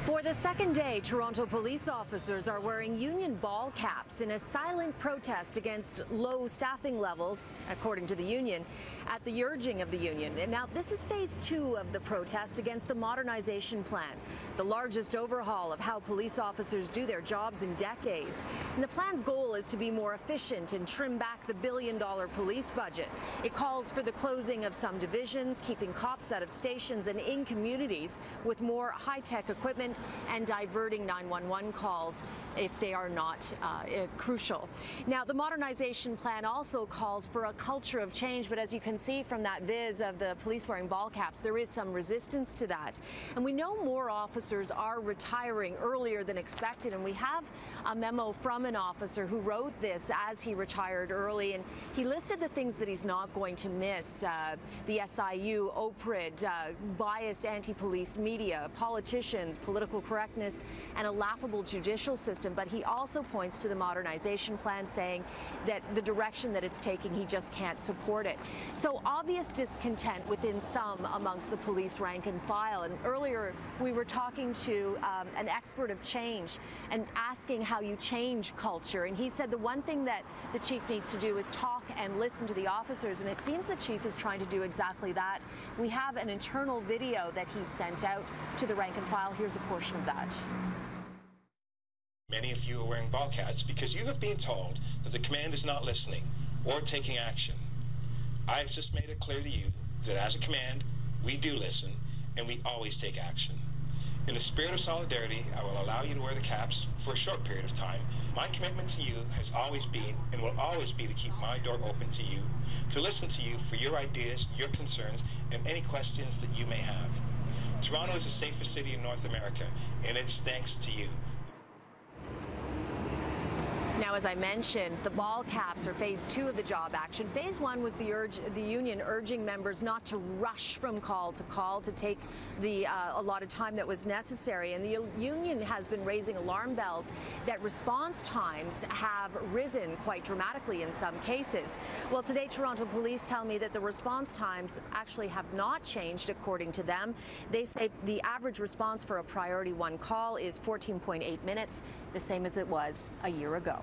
For the second day, Toronto police officers are wearing union ball caps in a silent protest against low staffing levels, according to the union, at the urging of the union. And now, this is phase 2 of the protest against the modernization plan, the largest overhaul of how police officers do their jobs in decades. And the plan's goal is to be more efficient and trim back the billion-dollar police budget. It calls for the closing of some divisions, keeping cops out of stations and in communities with more high-tech equipment, and diverting 911 calls if they are not crucial. Now, the modernization plan also calls for a culture of change, but as you can see from that viz of the police wearing ball caps, there is some resistance to that. And we know more officers are retiring earlier than expected, and we have a memo from an officer who wrote this as he retired early, and he listed the things that he's not going to miss: the SIU, OPRID, biased anti-police media, politicians, political correctness, and a laughable judicial system. But he also points to the modernization plan, saying that the direction that it's taking, he just can't support it. So obvious discontent within some amongst the police rank and file. And earlier we were talking to an expert of change and asking how you change culture. And he said the one thing that the chief needs to do is talk and listen to the officers. And it seems the chief is trying to do exactly that. We have an internal video that he sent out to the rank and file. Here's a portion of that. Many of you are wearing ball caps because you have been told that the command is not listening or taking action. I have just made it clear to you that as a command, we do listen and we always take action. In the spirit of solidarity, I will allow you to wear the caps for a short period of time. My commitment to you has always been and will always be to keep my door open to you, to listen to you for your ideas, your concerns, and any questions that you may have. Toronto is the safest city in North America, and it's thanks to you. Now, as I mentioned, the ball caps are phase 2 of the job action. Phase 1 was the union urging members not to rush from call, to take the allotted time that was necessary. And the union has been raising alarm bells that response times have risen quite dramatically in some cases. Well, today, Toronto police tell me that the response times actually have not changed, according to them. They say the average response for a priority 1 call is 14.8 minutes, the same as it was a year ago.